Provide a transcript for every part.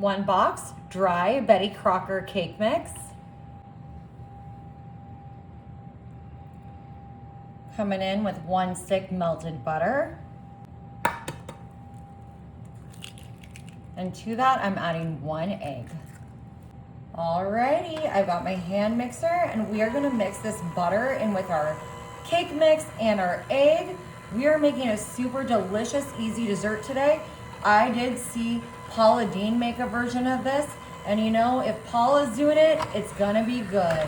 1 box dry Betty Crocker cake mix. Coming in with 1 stick melted butter. And to that, I'm adding 1 egg. Alrighty, I've got my hand mixer and we are gonna mix this butter in with our cake mix and our egg. We are making a super delicious, easy dessert today. I did see Paula Dean make a version of this, and you know, if Paula's doing it, it's gonna be good.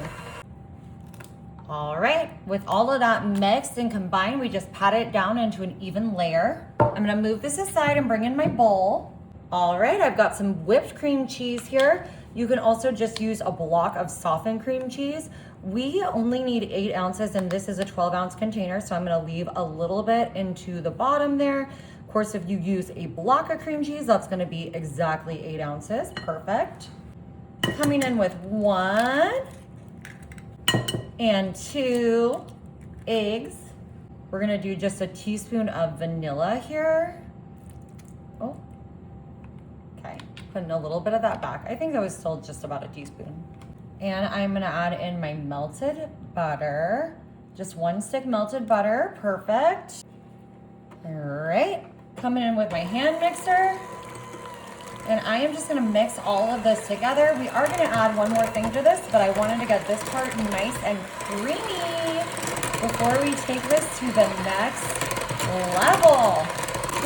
All right, with all of that mixed and combined, we just pat it down into an even layer. I'm gonna move this aside and bring in my bowl. All right, I've got some whipped cream cheese here. You can also just use a block of softened cream cheese. We only need 8 ounces and this is a 12-ounce container, so I'm gonna leave a little bit into the bottom there. Of course, if you use a block of cream cheese, that's gonna be exactly 8 ounces, perfect. Coming in with 1 and 2 eggs. We're gonna do just a teaspoon of vanilla here. Oh. Okay, putting a little bit of that back. I think that was still just about a teaspoon. And I'm gonna add in my melted butter. Just 1 stick melted butter, perfect. All right, coming in with my hand mixer. And I am just gonna mix all of this together. We are gonna add one more thing to this, but I wanted to get this part nice and creamy before we take this to the next level.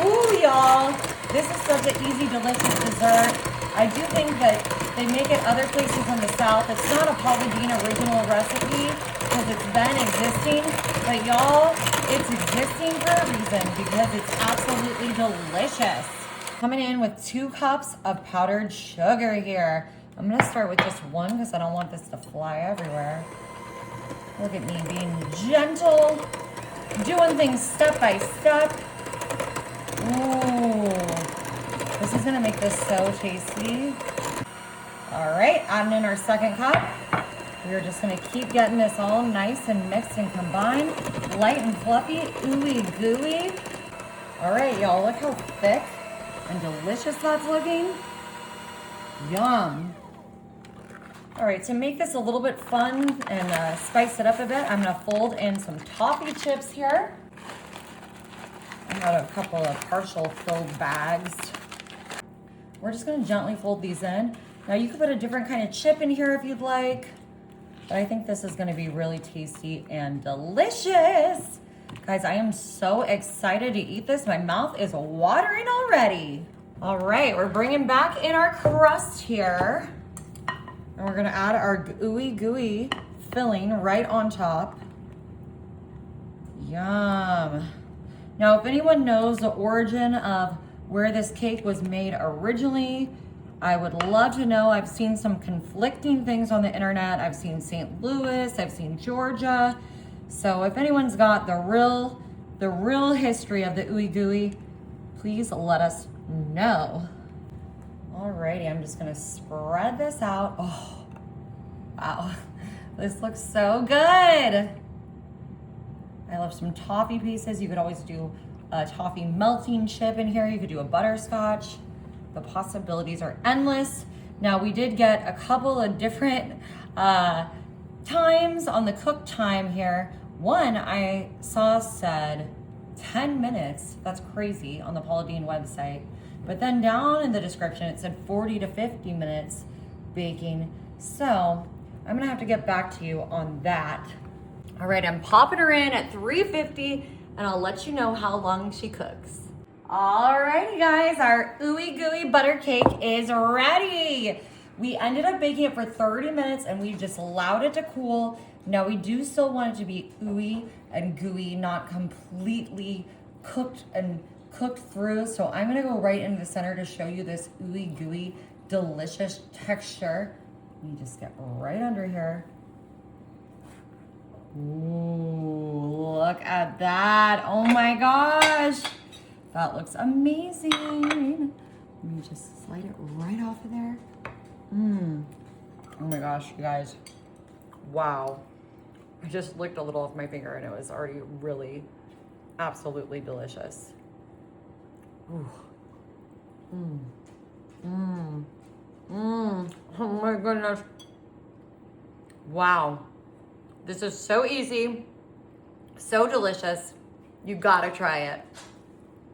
Ooh, y'all. This is such an easy, delicious dessert. I do think that they make it other places in the South. It's not a Paula Dean original recipe because it's been existing, but y'all, it's existing for a reason because it's absolutely delicious. Coming in with 2 cups of powdered sugar here. I'm gonna start with just 1 because I don't want this to fly everywhere. Look at me being gentle, doing things step by step. Ooh, this is gonna make this so tasty. All right, adding in our 2nd cup. We're just gonna keep getting this all nice and mixed and combined. Light and fluffy, ooey gooey. All right, y'all, look how thick and delicious that's looking. Yum. All right, to make this a little bit fun and spice it up a bit, I'm gonna fold in some toffee chips here. I got a couple of partial filled bags. We're just gonna gently fold these in. Now you could put a different kind of chip in here if you'd like, but I think this is gonna be really tasty and delicious. Guys, I am so excited to eat this. My mouth is watering already. All right, we're bringing back in our crust here. And we're gonna add our ooey gooey filling right on top. Yum. Now, if anyone knows the origin of where this cake was made originally, I would love to know. I've seen some conflicting things on the internet. I've seen St. Louis, I've seen Georgia. So if anyone's got the real history of the ooey gooey, please let us know. Alrighty, I'm just gonna spread this out. Oh, wow, this looks so good. I love some toffee pieces. You could always do a toffee melting chip in here. You could do a butterscotch. The possibilities are endless. Now we did get a couple of different times on the cook time here. One I saw said 10 minutes. That's crazy on the Paula Dean website. But then down in the description, it said 40 to 50 minutes baking. So I'm gonna have to get back to you on that. All right, I'm popping her in at 350 and I'll let you know how long she cooks. All righty guys, our ooey gooey butter cake is ready. We ended up baking it for 30 minutes and we just allowed it to cool. Now we do still want it to be ooey and gooey, not completely cooked through. So I'm gonna go right into the center to show you this ooey gooey delicious texture. You just get right under here. Ooh, look at that. Oh my gosh. That looks amazing. Let me just slide it right off of there. Oh my gosh, you guys. Wow. I just licked a little off my finger and it was already really absolutely delicious. Ooh. my goodness. Wow. This is so easy, so delicious. You gotta try it.